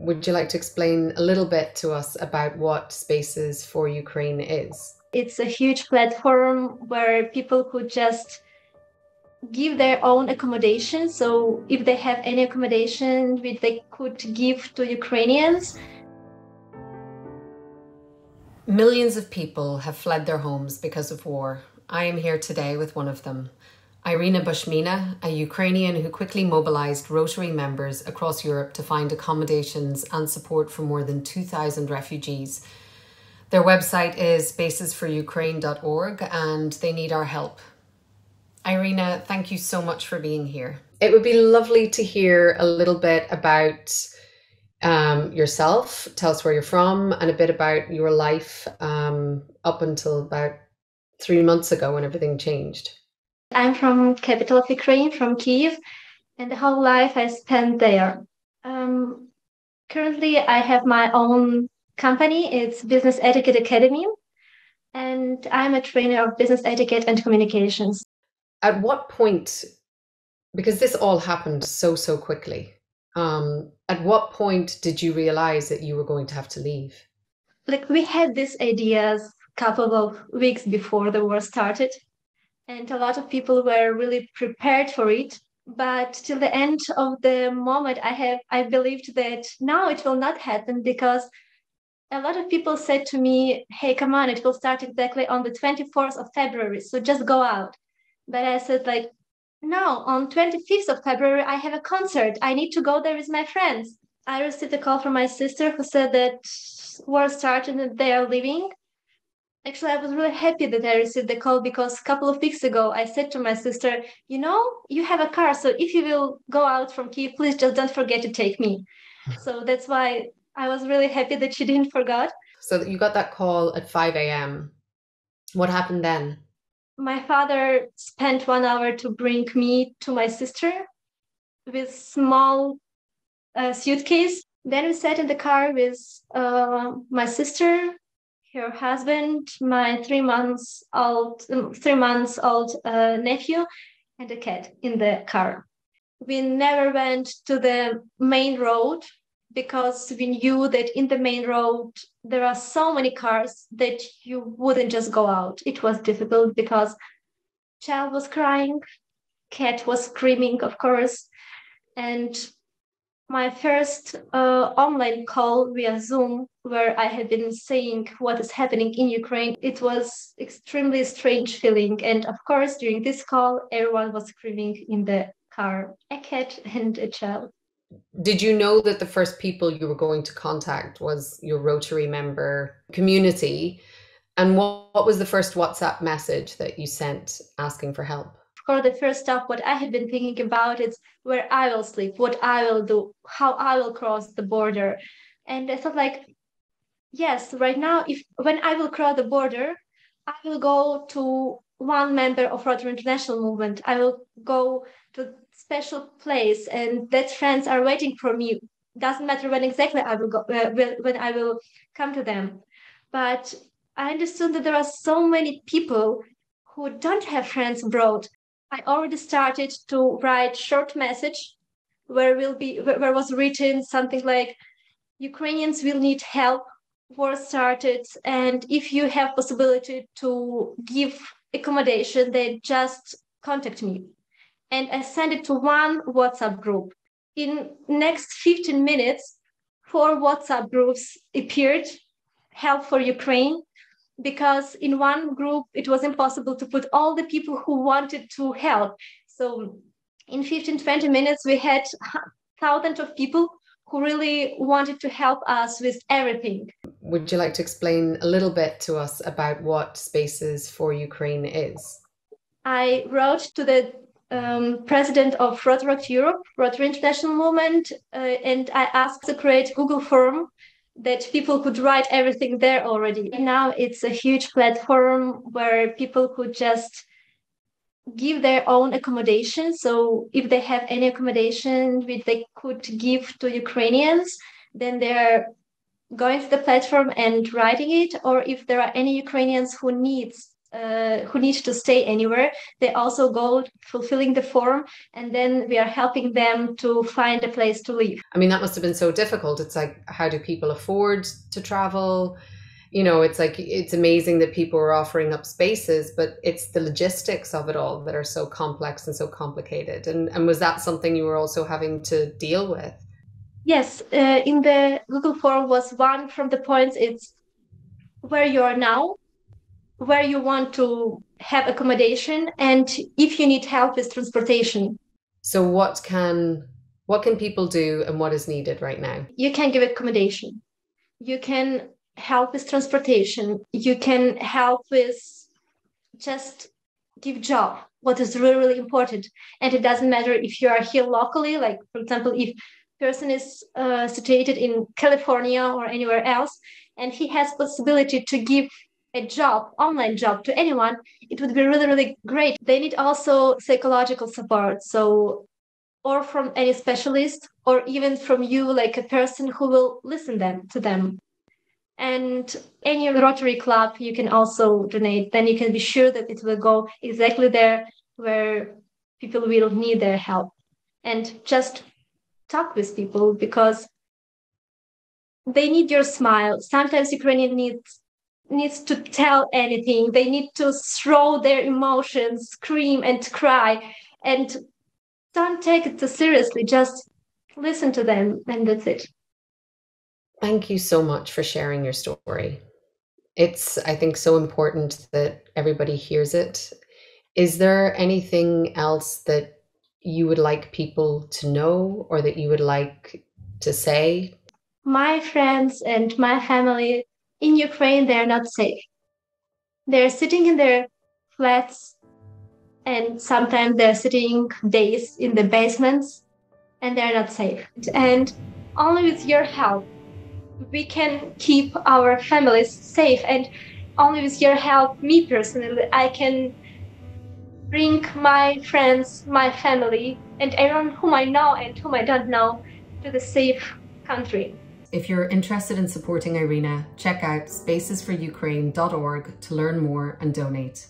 Would you like to explain a little bit to us about what Spaces for Ukraine is? It's a huge platform where people could just give their own accommodation. So if they have any accommodation which they could give to Ukrainians. Millions of people have fled their homes because of war. I am here today with one of them. Irina Bushmina, a Ukrainian who quickly mobilised Rotary members across Europe to find accommodations and support for more than 2,000 refugees. Their website is spacesforukraine.org and they need our help. Irina, thank you so much for being here. It would be lovely to hear a little bit about yourself. Tell us where you're from and a bit about your life up until about 3 months ago when everything changed. I'm from capital of Ukraine, from Kyiv, and the whole life I spent there. Currently, I have my own company. It's Business Etiquette Academy, and I'm a trainer of business etiquette and communications. At what point, because this all happened so quickly, at what point did you realize that you were going to have to leave? Like, we had these ideas a couple of weeks before the war started, and a lot of people were really prepared for it. But till the end of the moment, I believed that no, it will not happen, because a lot of people said to me, hey, come on, it will start exactly on the 24th of February, so just go out. But I said, like, no, on 25th of February, I have a concert. I need to go there with my friends. I received a call from my sister who said that war started and they are leaving. Actually, I was really happy that I received the call, because a couple of weeks ago, I said to my sister, you have a car, so if you will go out from Kyiv, please just don't forget to take me. So that's why I was really happy that she didn't forget. So you got that call at 5 a.m. What happened then? My father spent 1 hour to bring me to my sister with small suitcase. Then we sat in the car with my sister, her husband, my 3 months old nephew, and a cat in the car. We never went to the main road, because we knew that in the main road there are so many cars that you wouldn't just go out. It was difficult because child was crying, cat was screaming, of course, and my first online call via Zoom, where I had been saying what is happening in Ukraine, it was extremely strange feeling. And of course, during this call, everyone was screaming in the car, a cat and a child. Did you know that the first people you were going to contact was your Rotary member community? And what was the first WhatsApp message that you sent asking for help? Of course, the first stuff what I had been thinking about is where I will sleep, what I will do, how I will cross the border. And I thought, like, yes, right now, if when I will cross the border, I will go to one member of Rotary International Movement. I will go to special place, and that friends are waiting for me. Doesn't matter when exactly I will go, when I will come to them. But I understood that there are so many people who don't have friends abroad. I already started to write short message where was written something like, Ukrainians will need help, war started, and if you have possibility to give accommodation, then just contact me. And I sent it to one WhatsApp group. In next 15 minutes, 4 WhatsApp groups appeared, help for Ukraine, because in one group it was impossible to put all the people who wanted to help. So in 15-20 minutes we had thousands of people who really wanted to help us with everything. Would you like to explain a little bit to us about what Spaces for Ukraine is? I wrote to the president of Rotaract Europe, Rotary International Movement, and I asked to create Google form that people could write everything there already. Now it's a huge platform where people could just give their own accommodation. So if they have any accommodation which they could give to Ukrainians, then they're going to the platform and writing it. Or if there are any Ukrainians who needs who need to stay anywhere. They also go fulfilling the form, and then we are helping them to find a place to live. I mean, that must have been so difficult. It's like, how do people afford to travel? You know, it's like, it's amazing that people are offering up spaces, but it's the logistics of it all that are so complex and so complicated. And was that something you were also having to deal with? Yes, in the Google form was one from the points. It's where you are now, where you want to have accommodation, and if you need help with transportation. So what can people do and what is needed right now? You can give accommodation. You can help with transportation. You can help with just give job, what is really, really important. And it doesn't matter if you are here locally, like for example, if person is situated in California or anywhere else, and he has possibility to give a job, online job to anyone, it would be really, really great. They need also psychological support. So, or from any specialist, or even from you, like a person who will listen to them. And any Rotary Club, you can also donate. Then you can be sure that it will go exactly there where people will need their help. And just talk with people because they need your smile. Sometimes Ukrainian needs to tell anything. They need to throw their emotions, scream and cry. And don't take it too seriously. Just listen to them, and that's it. Thank you so much for sharing your story. It's, I think, so important that everybody hears it. Is there anything else that you would like people to know or that you would like to say? My friends and my family in Ukraine, they're not safe. They're sitting in their flats, and sometimes they're sitting days in the basements, and they're not safe. And only with your help, we can keep our families safe. And only with your help, me personally, I can bring my friends, my family, and everyone whom I know and whom I don't know to the safe country. If you're interested in supporting Irina, check out spacesforukraine.org to learn more and donate.